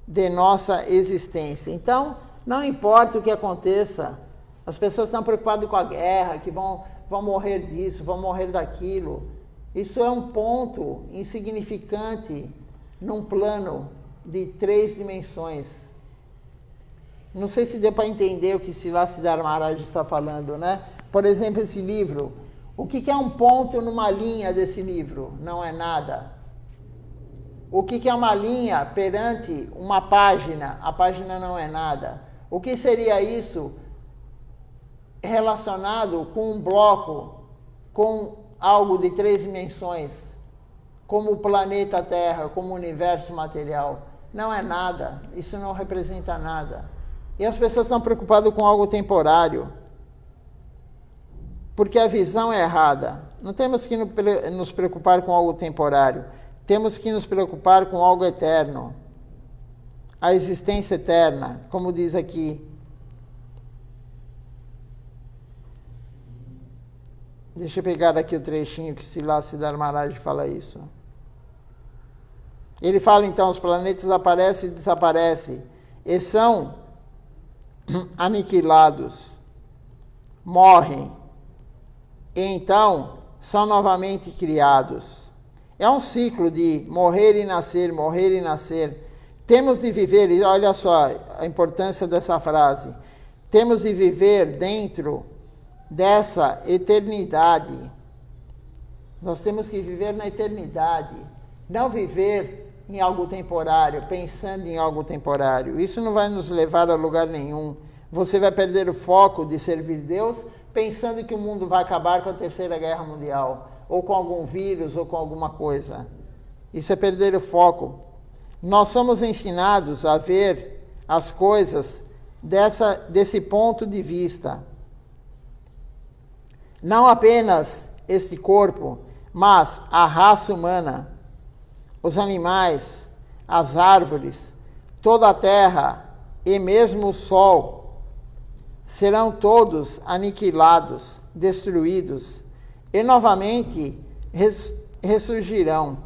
de nossa existência. Então, não importa o que aconteça, as pessoas estão preocupadas com a guerra, que vão morrer disso, vão morrer daquilo. Isso é um ponto insignificante num plano de 3 dimensões. Não sei se deu para entender o que Srila Siddhartha Maharaj está falando, né? Por exemplo, esse livro. O que é um ponto numa linha desse livro? Não é nada. O que é uma linha perante uma página? A página não é nada. O que seria isso relacionado com um bloco, com algo de 3 dimensões, como o planeta Terra, como o universo material? Não é nada. Isso não representa nada. E as pessoas estão preocupadas com algo temporário, porque a visão é errada. Não temos que nos preocupar com algo temporário. Temos que nos preocupar com algo eterno. A existência eterna, como diz aqui. Deixa eu pegar aqui o trechinho que Siddhartha Maharaj fala isso. Ele fala então, os planetas aparecem e desaparecem, e são aniquilados, morrem, e então são novamente criados. É um ciclo de morrer e nascer, morrer e nascer. Temos de viver, e olha só a importância dessa frase, temos de viver dentro dessa eternidade. Nós temos que viver na eternidade, não viver em algo temporário, pensando em algo temporário. Isso não vai nos levar a lugar nenhum. Você vai perder o foco de servir Deus, pensando que o mundo vai acabar com a Terceira Guerra Mundial, ou com algum vírus, ou com alguma coisa. Isso é perder o foco. Nós somos ensinados a ver as coisas desse ponto de vista. Não apenas este corpo, mas a raça humana, os animais, as árvores, toda a terra e mesmo o sol serão todos aniquilados, destruídos, e novamente ressurgirão.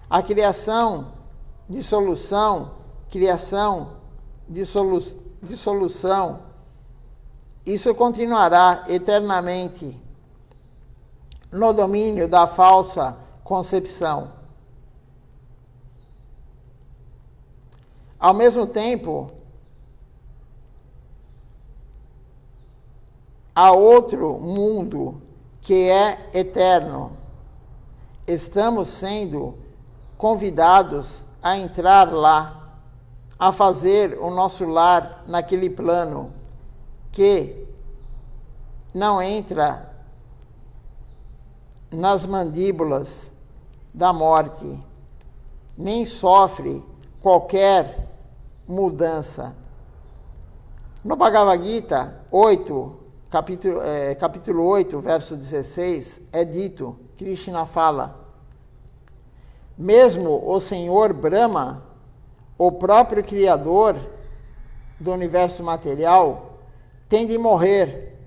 A criação, dissolução, criação, dissolução, isso continuará eternamente no domínio da falsa concepção. Ao mesmo tempo, há outro mundo que é eterno. Estamos sendo convidados a entrar lá, a fazer o nosso lar naquele plano que não entra nas mandíbulas da morte, nem sofre qualquer mudança. No Bhagavad Gita 8, capítulo 8, verso 16, é dito, Krishna fala, mesmo o Senhor Brahma, o próprio Criador do universo material, tem de morrer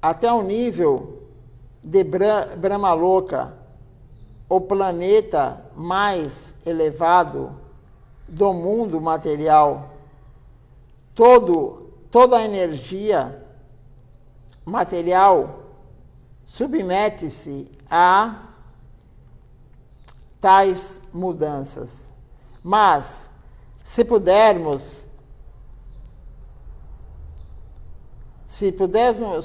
até o nível de Brahmaloka, o planeta mais elevado do mundo material. Toda a energia material submete-se a tais mudanças. Mas, se pudermos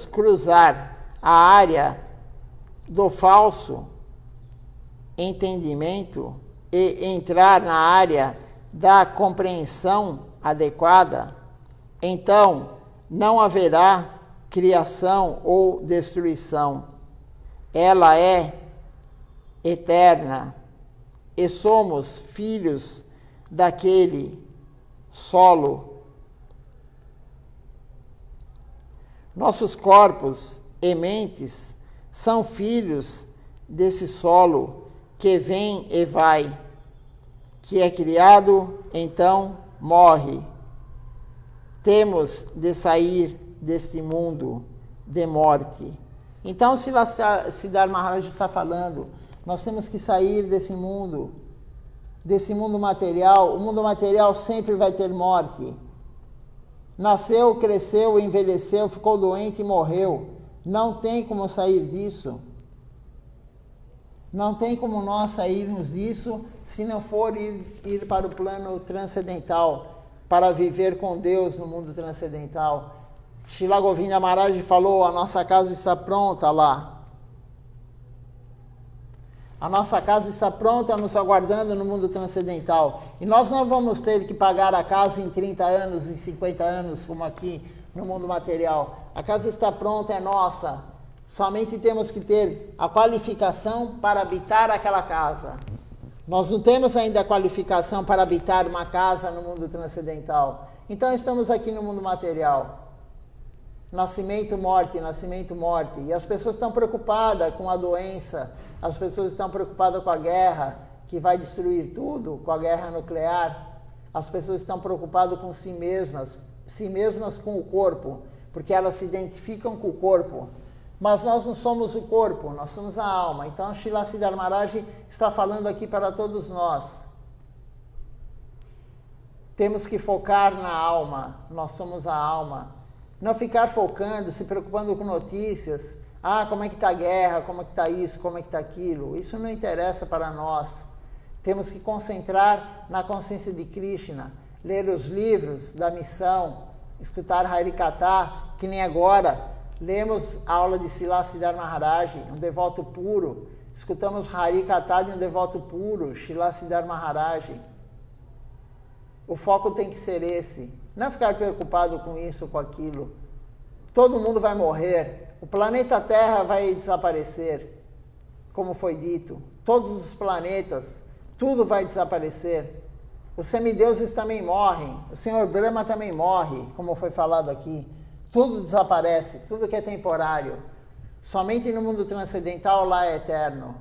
cruzar a área do falso entendimento e entrar na área da compreensão adequada, então não haverá criação ou destruição. Ela é eterna e somos filhos daquele solo. Nossos corpos e mentes são filhos desse solo que vem e vai, que é criado, então morre. Temos de sair deste mundo de morte. Então, Siddhartha Maharaj está falando, nós temos que sair desse mundo material. O mundo material sempre vai ter morte. Nasceu, cresceu, envelheceu, ficou doente e morreu. Não tem como sair disso. Não tem como nós sairmos disso se não for ir para o plano transcendental, para viver com Deus no mundo transcendental. Srila Govinda Maharaj falou, a nossa casa está pronta lá. A nossa casa está pronta, nos aguardando no mundo transcendental. E nós não vamos ter que pagar a casa em 30 anos, em 50 anos, como aqui no mundo material. A casa está pronta, é nossa. Somente temos que ter a qualificação para habitar aquela casa. Nós não temos ainda a qualificação para habitar uma casa no mundo transcendental. Então estamos aqui no mundo material. Nascimento, morte, nascimento, morte. E as pessoas estão preocupadas com a doença, as pessoas estão preocupadas com a guerra, que vai destruir tudo, com a guerra nuclear. As pessoas estão preocupadas com si mesmas com o corpo, porque elas se identificam com o corpo. Mas nós não somos o corpo, nós somos a alma. Então, Srila Siddhar Maharaj está falando aqui para todos nós. Temos que focar na alma, nós somos a alma. Não ficar focando, se preocupando com notícias. Como é que está a guerra, como é que está isso, como é que está aquilo. Isso não interessa para nós. Temos que concentrar na consciência de Krishna, ler os livros da missão, escutar Harikatha, que nem agora. Lemos a aula de Srila Siddhar Maharaj, um devoto puro. Escutamos Harikatha de um devoto puro, Srila Siddhar Maharaj. O foco tem que ser esse. Não ficar preocupado com isso, com aquilo. Todo mundo vai morrer. O planeta Terra vai desaparecer, como foi dito. Todos os planetas, tudo vai desaparecer. Os semideuses também morrem. O Senhor Brahma também morre, como foi falado aqui. Tudo desaparece, tudo que é temporário. Somente no mundo transcendental lá é eterno.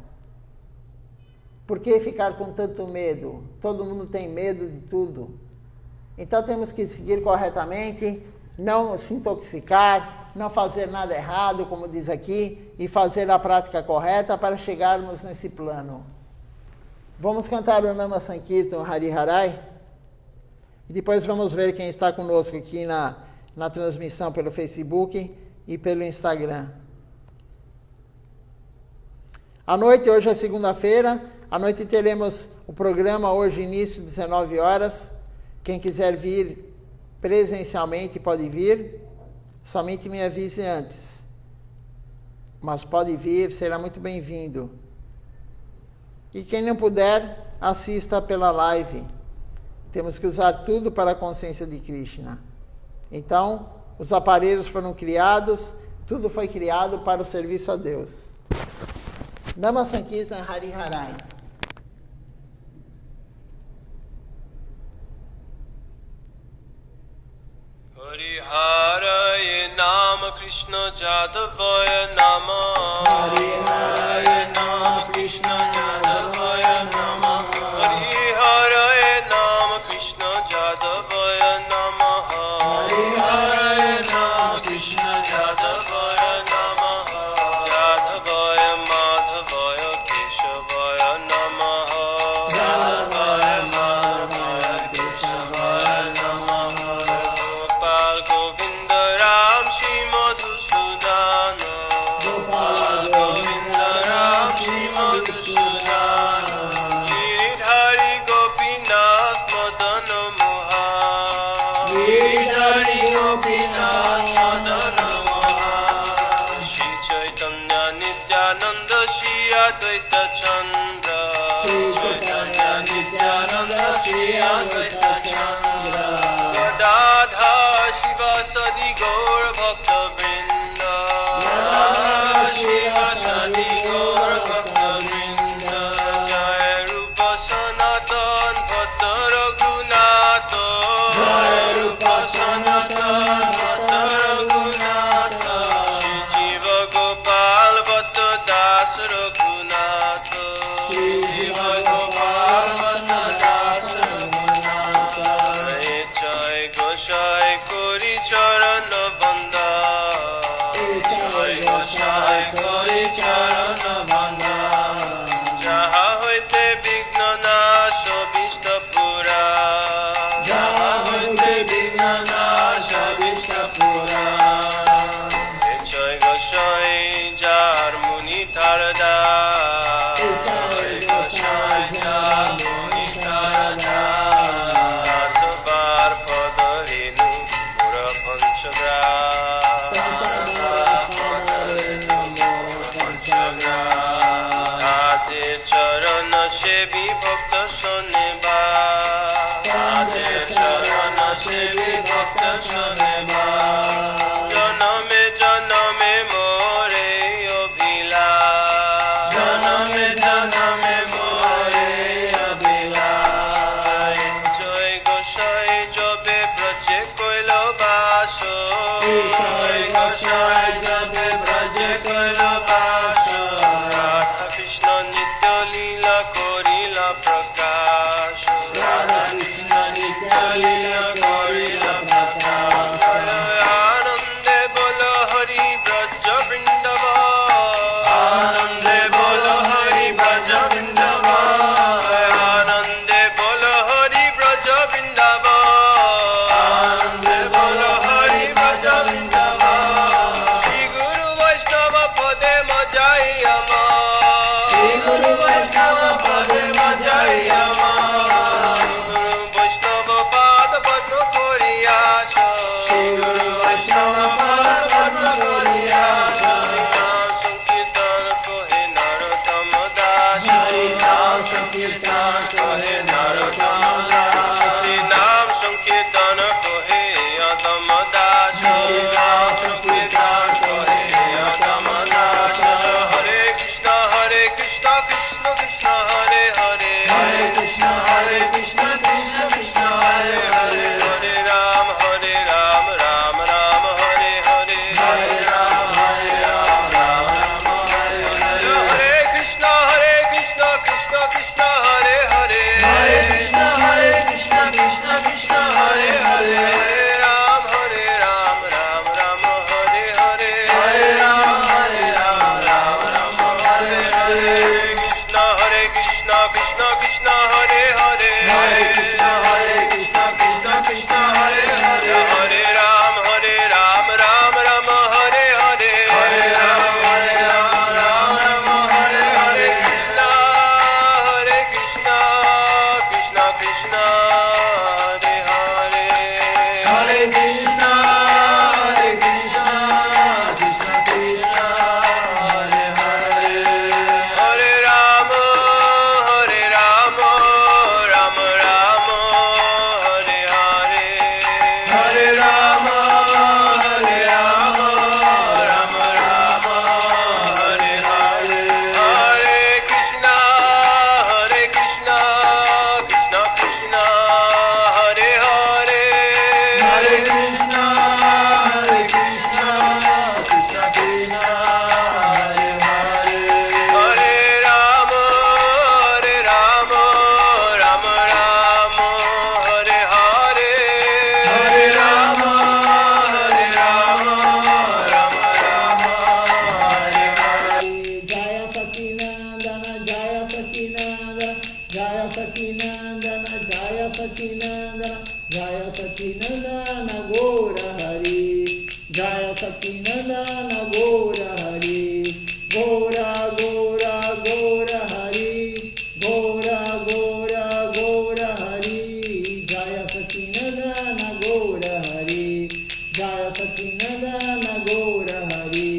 Por que ficar com tanto medo? Todo mundo tem medo de tudo. Então temos que seguir corretamente, não se intoxicar, não fazer nada errado, como diz aqui, e fazer a prática correta para chegarmos nesse plano. Vamos cantar o Nama Sankirtan Hari Harai e depois vamos ver quem está conosco aqui na transmissão pelo Facebook e pelo Instagram. À noite, hoje é segunda-feira, à noite teremos o programa, hoje início, 19 horas. Quem quiser vir presencialmente pode vir, somente me avise antes. Mas pode vir, será muito bem-vindo. E quem não puder, assista pela live. Temos que usar tudo para a consciência de Krishna. Então, os aparelhos foram criados, tudo foi criado para o serviço a Deus. Nama Sankirtan Hari Harai. Hari Harai Nama Krishna Jadavaya Nama. Hari Harai Nama Krishna Jadavaya Nama. Hari Harai Nama Krishna Jadavaya Nama. Hari Harai Nama Krishna Jadavaya Nama. Jadavaya Madhavaya Keshavaya Nama. Jadavaya Madhavaya Keshavaya Nama. Gopal Govinda Ram Shri Madhusudana. Gopal Govinda Ram Shri Madhusudana. Giridhari Gopinath Madana Mohan. Giridhari Gopinath Madana Mohan. Shri Chaitanya Nityananda Shri Advaita Chandra. Shri Chaitanya Nityananda Shri Advaita Chandra. Radha Shiva Sadi Gaur Bhakta Vrinda. Radha Shiva Sadi Gaur Bhakta Vrinda. Jai Rupa Sanatan Bhatta Raghunatha. Jai Rupa Sanatan Bhatta Raghunatha. Shri Jiva Gopal Bhatta Das Raghunatha. Shri Jiva Gopal Bhatta Das Raghunatha. Jai Goshai Kori Charana Bandha. সেবি ভক্ত শোনেবা জনমে জনমে মোরে অভিলাষ জনমে জনমে মোরে অভিলাষ জয় গোসাই জবে ব্রজে কইল বাস জয় গোসাই জবে ব্রজে কইল বাস রাধা কৃষ্ণ নিত্য লীলা করিলা প্রকাশ রাধা কৃষ্ণ নিত্য লীলা করিলা প্রকাশ আনন্দে বল হরি ব্রজ বৃন্দাবন আনন্দে বল হরি ব্রজ বৃন্দাবন আনন্দে বল হরি ব্রজ বৃন্দাবন আনন্দে বল হরি ব্রজ বৃন্দাবন শ্রী গুরু বৈষ্ণব পদে মজাই আমার শ্রী গুরু বৈষ্ণব পদে মজাই আমার শ্রী গুরু বৈষ্ণব পাদ পদ্ম করিয়াছ শ্রী গুরু বৈষ্ণব পাদ পদ্ম করিয়াছ নাম সংকীর্তন কহে নরোত্তম দাস নাম সংকীর্তন কহে নরোত্তম দাস নাম সংকীর্তন কহে অধম দাস নাম সংকীর্তন কহে অধম দাস হরে কৃষ্ণ কৃষ্ণ কৃষ্ণ হরে হরে হরে কৃষ্ণ কৃষ্ণ কৃষ্ণ হরে হরে হরে রাম রাম রাম হরে হরে হরে রাম রাম হরে হরে হরে কৃষ্ণ কৃষ্ণ কৃষ্ণ হরে হরে হরে কৃষ্ণ কৃষ্ণ কৃষ্ণ হরে হরে হরে রাম রাম হরে হরে হরে রাম রাম হরে হরে কৃষ্ণ কৃষ্ণ কৃষ্ণ হরে হরে হরে কৃষ্ণ কৃষ্ণ কৃষ্ণ হরে হরে হরে রাম রাম হরে হরে হরে রাম রাম হরে হরে কৃষ্ণ কৃষ্ণ কৃষ্ণ হরে হরে হরে কৃষ্ণ কৃষ্ণ কৃষ্ণ হরে হরে হরে রাম রাম রাম হরে হরে হরে রাম রাম রাম হরে হরে হরে কৃষ্ণ কৃষ্ণ কৃষ্ণ হরে হরে হরে কৃষ্ণ কৃষ্ণ কৃষ্ণ হরে হরে হরে রাম রাম রাম হরে হরে হরে রাম রাম হরে হরে জয় সচিনন্দন জয় সচিনন্দন জয় সচিনন্দন জয় সচিনন্দন জয় সচিনন্দন গৌর হরি জয় সচিনন্দন গৌর হরি গৌর গৌর গৌর হরি গৌর গৌর গৌর হরি জয় সচিনন্দন গৌর হরি জয় সচিনন্দন গৌর হরি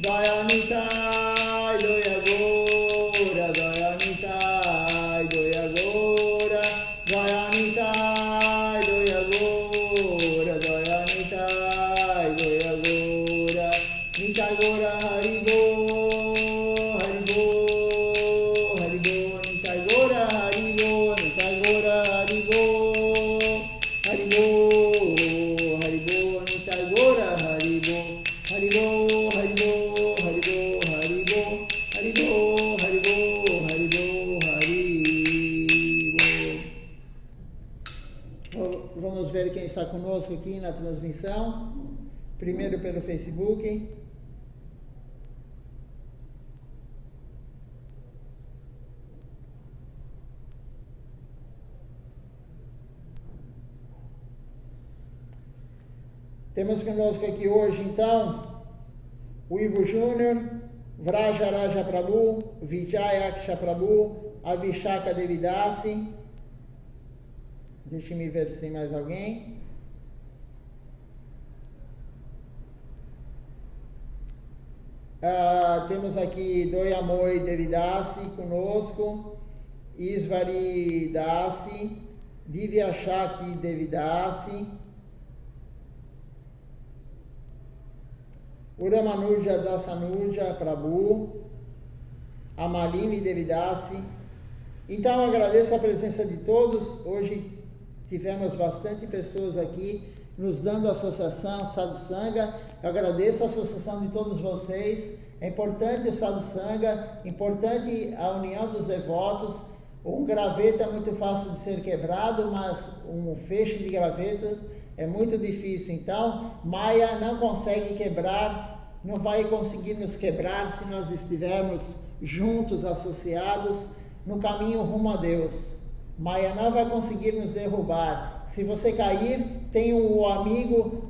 দয়ানিতায় দয়া গৌর দয়ানিতায় দয়া গৌর দয়ানিতায় দয়া গৌর দয়ানিতায় দয়া গৌর নিতাই গৌর হরি গো হরি গো হরি গো নিতাই গৌর হরি গো নিতাই গৌর হরি গো হরি গো হরি গো নিতাই গৌর হরি গো হরি গো হরি গো হরি গো হরি গো হরি গো হরি গো হরি গো Hari gô. Vamos ver quem está conosco aqui na transmissão. Primeiro pelo Facebook. Temos conosco aqui hoje, então, o Ivo Júnior, Vrajaraja Prabhu, Vijayaksha Prabhu, Avishaka Devidasi. Deixa eu ver se tem mais alguém. Temos aqui Doyamoi Devidasi conosco, Isvari Dasi, Divya Shakti Devidasi, Uramanuja Dasanuja Prabhu, Amalini Devidasi. Então eu agradeço a presença de todos. Hoje tivemos bastante pessoas aqui nos dando a associação Sadhu Sangha. Eu agradeço a associação de todos vocês. É importante o Sadhu Sangha, importante a união dos devotos. Um graveto é muito fácil de ser quebrado, mas um feixe de gravetos é muito difícil. Então, Maya não consegue quebrar, não vai conseguir nos quebrar se nós estivermos juntos, associados, no caminho rumo a Deus. Maya não vai conseguir nos derrubar. Se você cair, tem o amigo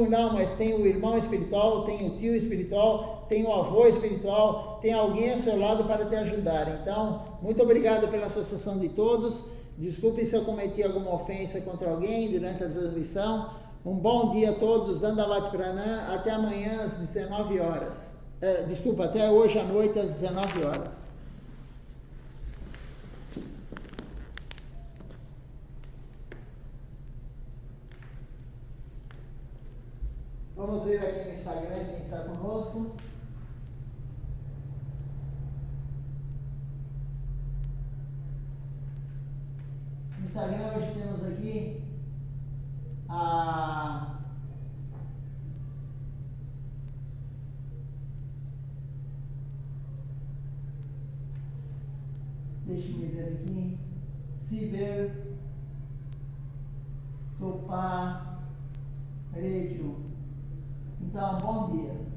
não, mas tem o irmão espiritual, tem o tio espiritual, tem o avô espiritual, tem alguém ao seu lado para te ajudar. Então, muito obrigado pela associação de todos. Desculpe se eu cometi alguma ofensa contra alguém durante a transmissão. Um bom dia a todos, Dandavat Pranam. Até amanhã às 19 horas. Até hoje à noite às 19 horas. Vamos ver aqui no Instagram quem está conosco. No Instagram hoje temos aqui a deixe-me ver aqui, Ciber Topá Reggio. Então, bom dia.